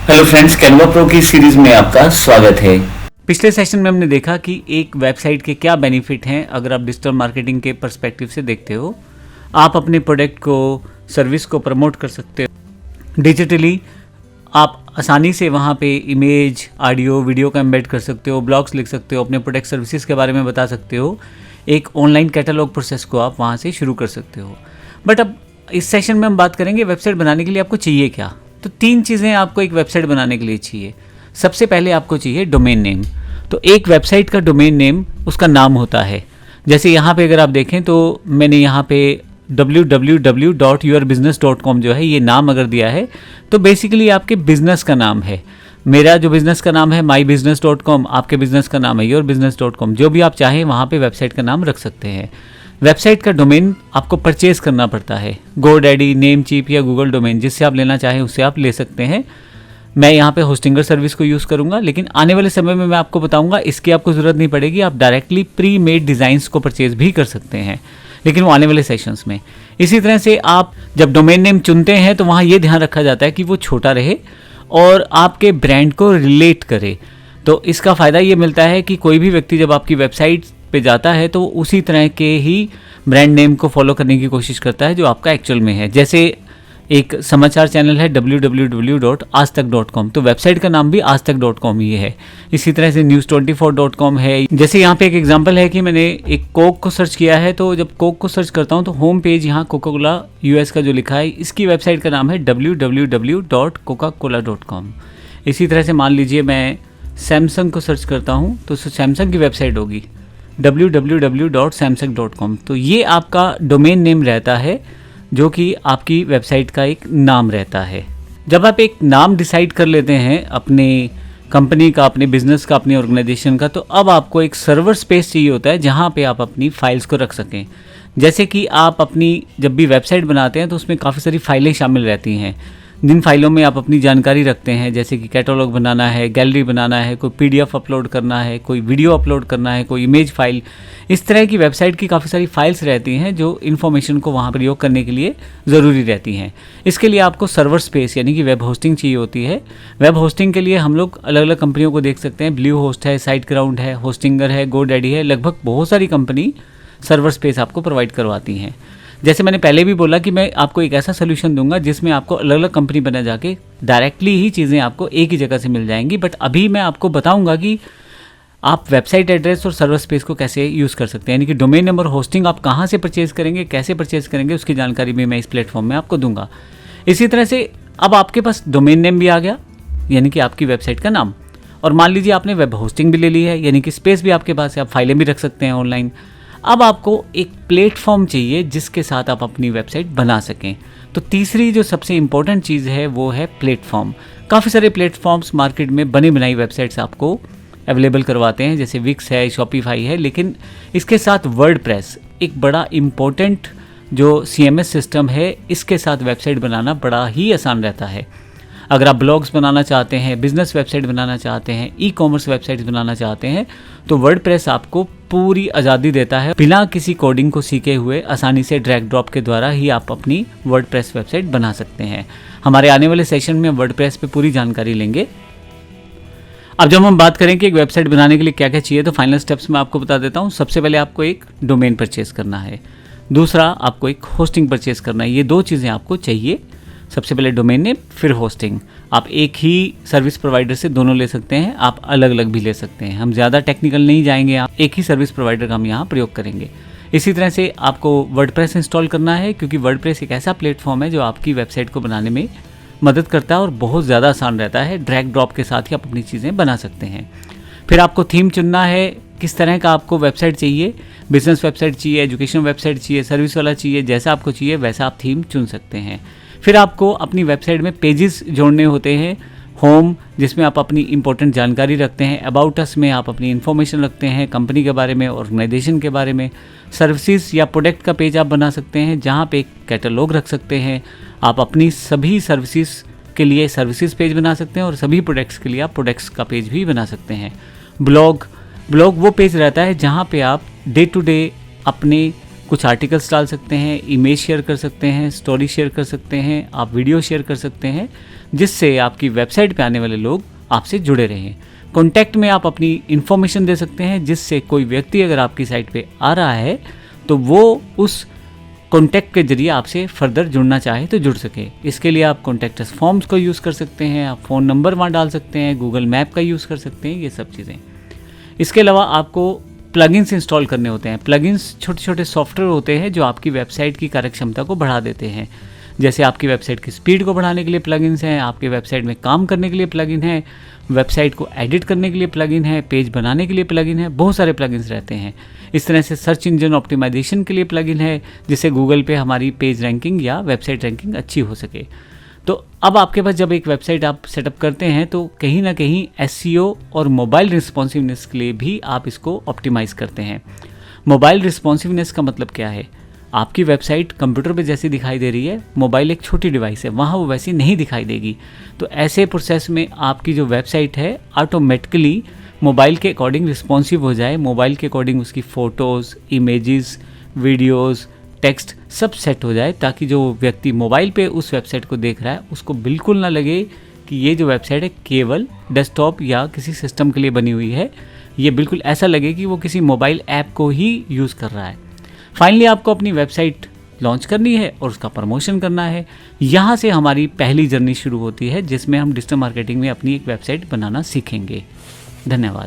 Hello friends, Canva pro की series में आपका स्वागत है। पिछले सेशन में हमने देखा कि एक वेबसाइट के क्या बेनिफिट हैं अगर आप डिजिटल मार्केटिंग के पर्सपेक्टिव से देखते हो। आप अपने प्रोडक्ट को, सर्विस को प्रमोट कर सकते हो डिजिटली। आप आसानी से वहाँ पे इमेज, ऑडियो, वीडियो का एम्बेड कर सकते हो, ब्लॉग्स लिख सकते हो, अपने प्रोडक्ट सर्विसेज के बारे में बता सकते हो। एक ऑनलाइन कैटलॉग प्रोसेस को आप वहाँ से शुरू कर सकते हो। बट अब इस सेशन में हम बात करेंगे वेबसाइट बनाने के लिए आपको चाहिए क्या। तो 3 चीज़ें आपको एक वेबसाइट बनाने के लिए चाहिए। सबसे पहले आपको चाहिए डोमेन नेम। तो एक वेबसाइट का डोमेन नेम उसका नाम होता है। जैसे यहाँ पे अगर आप देखें तो मैंने यहाँ पे www.yourbusiness.com जो है ये नाम अगर दिया है तो बेसिकली आपके बिजनेस का नाम है। मेरा जो बिज़नेस का नाम है mybusiness.com, आपके बिज़नेस का नाम है yourbusiness.com। जो भी आप चाहें वहाँ पे वेबसाइट का नाम रख सकते हैं। वेबसाइट का डोमेन आपको परचेज़ करना पड़ता है। गोडैडी, नेमचीप या गूगल डोमेन, जिससे आप लेना चाहें उससे आप ले सकते हैं। मैं यहाँ पे होस्टिंगर सर्विस को यूज़ करूँगा, लेकिन आने वाले समय में मैं आपको बताऊँगा इसकी आपको ज़रूरत नहीं पड़ेगी। आप डायरेक्टली प्री मेड डिज़ाइंस को परचेज़ भी कर सकते हैं, लेकिन वो आने वाले सेशंस में। इसी तरह से आप जब डोमेन नेम चुनते हैं तो वहाँ ये ध्यान रखा जाता है कि वो छोटा रहे और आपके ब्रांड को रिलेट करे। तो इसका फ़ायदा ये मिलता है कि कोई भी व्यक्ति जब आपकी वेबसाइट पे जाता है तो उसी तरह के ही ब्रांड नेम को फॉलो करने की कोशिश करता है जो आपका एक्चुअल में है। जैसे एक समाचार चैनल है www.aajtak.com, तो वेबसाइट का नाम भी aajtak.com ही है। इसी तरह से news24.com है। जैसे यहाँ पे एक एग्जांपल है कि मैंने एक कोक को सर्च किया है, तो जब कोक को सर्च करता हूँ तो होम पेज यहाँ कोका कोला यूएस का जो लिखा है, इसकी वेबसाइट का नाम है www.coca-cola.com। इसी तरह से मान लीजिए मैं सैमसंग को सर्च करता हूँ तो सैमसंग की वेबसाइट होगी www.samsung.com। तो ये आपका डोमेन नेम रहता है जो कि आपकी वेबसाइट का एक नाम रहता है। जब आप एक नाम डिसाइड कर लेते हैं अपने कंपनी का, अपने बिजनेस का, अपनी ऑर्गेनाइजेशन का, तो अब आपको एक सर्वर स्पेस चाहिए होता है जहाँ पे आप अपनी फाइल्स को रख सकें। जैसे कि आप अपनी जब भी वेबसाइट बनाते हैं तो उसमें काफ़ी सारी फाइलें शामिल रहती हैं, जिन फाइलों में आप अपनी जानकारी रखते हैं। जैसे कि कैटलॉग बनाना है, गैलरी बनाना है, कोई पीडीएफ अपलोड करना है, कोई वीडियो अपलोड करना है, कोई इमेज फाइल। इस तरह की वेबसाइट की काफ़ी सारी फाइल्स रहती हैं जो इन्फॉर्मेशन को वहाँ प्रयोग करने के लिए ज़रूरी रहती हैं। इसके लिए आपको सर्वर स्पेस यानी कि वेब होस्टिंग चाहिए होती है। वेब होस्टिंग के लिए हम लोग अलग अलग कंपनियों को देख सकते हैं। ब्लू होस्ट है, साइटग्राउंड है, होस्टिंगर है, गोडैडी है। लगभग बहुत सारी कंपनी सर्वर स्पेस आपको प्रोवाइड करवाती हैं। जैसे मैंने पहले भी बोला कि मैं आपको एक ऐसा सोल्यूशन दूंगा जिसमें आपको अलग अलग कंपनी बना जाके डायरेक्टली ही चीज़ें आपको एक ही जगह से मिल जाएंगी। बट अभी मैं आपको बताऊंगा कि आप वेबसाइट एड्रेस और सर्वर स्पेस को कैसे यूज़ कर सकते हैं, यानी कि डोमेन नंबर, होस्टिंग आप कहाँ से परचेज़ करेंगे, कैसे परचेज़ करेंगे, उसकी जानकारी भी मैं इस प्लेटफॉर्म में आपको दूंगा। इसी तरह से अब आपके पास डोमेन नेम भी आ गया, यानी कि आपकी वेबसाइट का नाम, और मान लीजिए आपने वेब होस्टिंग भी ले ली है, यानी कि स्पेस भी आपके पास है, आप फाइलें भी रख सकते हैं ऑनलाइन। अब आपको एक प्लेटफॉर्म चाहिए जिसके साथ आप अपनी वेबसाइट बना सकें। तो तीसरी जो सबसे इम्पोर्टेंट चीज़ है वो है प्लेटफॉर्म। काफ़ी सारे प्लेटफॉर्म्स मार्केट में बनी बनाई वेबसाइट्स आपको अवेलेबल करवाते हैं, जैसे विक्स है, शॉपिफाई है, लेकिन इसके साथ वर्डप्रेस एक बड़ा इम्पोर्टेंट जो CMS सिस्टम है, इसके साथ वेबसाइट बनाना बड़ा ही आसान रहता है। अगर आप ब्लॉग्स बनाना चाहते हैं, बिजनेस वेबसाइट बनाना चाहते हैं, ई-कॉमर्स वेबसाइट बनाना चाहते हैं, तो वर्डप्रेस आपको पूरी आज़ादी देता है। बिना किसी कोडिंग को सीखे हुए आसानी से ड्रैग ड्रॉप के द्वारा ही आप अपनी वर्डप्रेस वेबसाइट बना सकते हैं। हमारे आने वाले सेशन में वर्डप्रेस पे पूरी जानकारी लेंगे। अब जब हम बात करें कि एक वेबसाइट बनाने के लिए क्या क्या चाहिए, तो फाइनल स्टेप्स मैं आपको बता देता हूँ। सबसे पहले आपको एक डोमेन परचेज़ करना है, दूसरा आपको एक होस्टिंग परचेज़ करना है। ये 2 चीज़ें आपको चाहिए। सबसे पहले डोमेन नेम, फिर होस्टिंग। आप एक ही सर्विस प्रोवाइडर से दोनों ले सकते हैं, आप अलग अलग भी ले सकते हैं। हम ज़्यादा टेक्निकल नहीं जाएंगे, आप एक ही सर्विस प्रोवाइडर का हम यहाँ प्रयोग करेंगे। इसी तरह से आपको वर्डप्रेस इंस्टॉल करना है, क्योंकि वर्डप्रेस एक ऐसा प्लेटफॉर्म है जो आपकी वेबसाइट को बनाने में मदद करता है और बहुत ज़्यादा आसान रहता है। ड्रैग ड्रॉप के साथ ही आप अपनी चीज़ें बना सकते हैं। फिर आपको थीम चुनना है, किस तरह का आपको वेबसाइट चाहिए। बिजनेस वेबसाइट चाहिए, एजुकेशन वेबसाइट चाहिए, सर्विस वाला चाहिए, जैसा आपको चाहिए वैसा आप थीम चुन सकते हैं। फिर आपको अपनी वेबसाइट में पेजेस जोड़ने होते हैं। होम, जिसमें आप अपनी इंपॉर्टेंट जानकारी रखते हैं। अबाउट अस में आप अपनी इन्फॉर्मेशन रखते हैं कंपनी के बारे में, ऑर्गेनाइजेशन के बारे में। सर्विसेज या प्रोडक्ट का पेज आप बना सकते हैं, जहाँ पे कैटलॉग रख सकते हैं। आप अपनी सभी सर्विसेज के लिए सर्विसेज पेज बना सकते हैं और सभी प्रोडक्ट्स के लिए आप प्रोडक्ट्स का पेज भी बना सकते हैं। ब्लॉग वो पेज रहता है जहाँ पे आप डे टू डे अपने कुछ आर्टिकल्स डाल सकते हैं, इमेज शेयर कर सकते हैं, स्टोरी शेयर कर सकते हैं, आप वीडियो शेयर कर सकते हैं, जिससे आपकी वेबसाइट पे आने वाले लोग आपसे जुड़े रहें। कॉन्टैक्ट में आप अपनी इन्फॉर्मेशन दे सकते हैं, जिससे कोई व्यक्ति अगर आपकी साइट पे आ रहा है तो वो उस कॉन्टैक्ट के जरिए आपसे फर्दर जुड़ना चाहे तो जुड़ सके। इसके लिए आप कॉन्टैक्ट अस फॉर्म्स को यूज़ कर सकते हैं, आप फ़ोन नंबर वहाँ डाल सकते हैं, गूगल मैप का यूज़ कर सकते हैं, ये सब चीज़ें। इसके अलावा आपको प्लगइन्स इंस्टॉल करने होते हैं। प्लगइन्स छोटे छोटे सॉफ्टवेयर होते हैं जो आपकी वेबसाइट की कार्यक्षमता को बढ़ा देते हैं। जैसे आपकी वेबसाइट की स्पीड को बढ़ाने के लिए प्लगइन्स हैं, आपके वेबसाइट में काम करने के लिए प्लगइन है, वेबसाइट को एडिट करने के लिए प्लगइन है, पेज बनाने के लिए प्लगइन है, बहुत सारे प्लगइन्स रहते हैं। इस तरह से सर्च इंजन ऑप्टिमाइजेशन के लिए प्लगइन है, जिससे गूगल पे हमारी पेज रैंकिंग या वेबसाइट रैंकिंग अच्छी हो सके। तो अब आपके पास जब एक वेबसाइट आप सेटअप करते हैं तो कहीं ना कहीं एसईओ और मोबाइल रिस्पॉन्सिवनेस के लिए भी आप इसको ऑप्टिमाइज़ करते हैं। मोबाइल रिस्पॉन्सिवनेस का मतलब क्या है? आपकी वेबसाइट कंप्यूटर पे जैसी दिखाई दे रही है, मोबाइल एक छोटी डिवाइस है, वहाँ वो वैसी नहीं दिखाई देगी। तो ऐसे प्रोसेस में आपकी जो वेबसाइट है ऑटोमेटिकली मोबाइल के अकॉर्डिंग रिस्पॉन्सिव हो जाए, मोबाइल के अकॉर्डिंग उसकी फ़ोटोज़, इमेजेस, वीडियोज़, टेक्स्ट सब सेट हो जाए, ताकि जो व्यक्ति मोबाइल पे उस वेबसाइट को देख रहा है उसको बिल्कुल ना लगे कि ये जो वेबसाइट है केवल डेस्कटॉप या किसी सिस्टम के लिए बनी हुई है। ये बिल्कुल ऐसा लगे कि वो किसी मोबाइल ऐप को ही यूज़ कर रहा है। फाइनली आपको अपनी वेबसाइट लॉन्च करनी है और उसका प्रमोशन करना है। यहाँ से हमारी पहली जर्नी शुरू होती है, जिसमें हम डिजिटल मार्केटिंग में अपनी एक वेबसाइट बनाना सीखेंगे। धन्यवाद।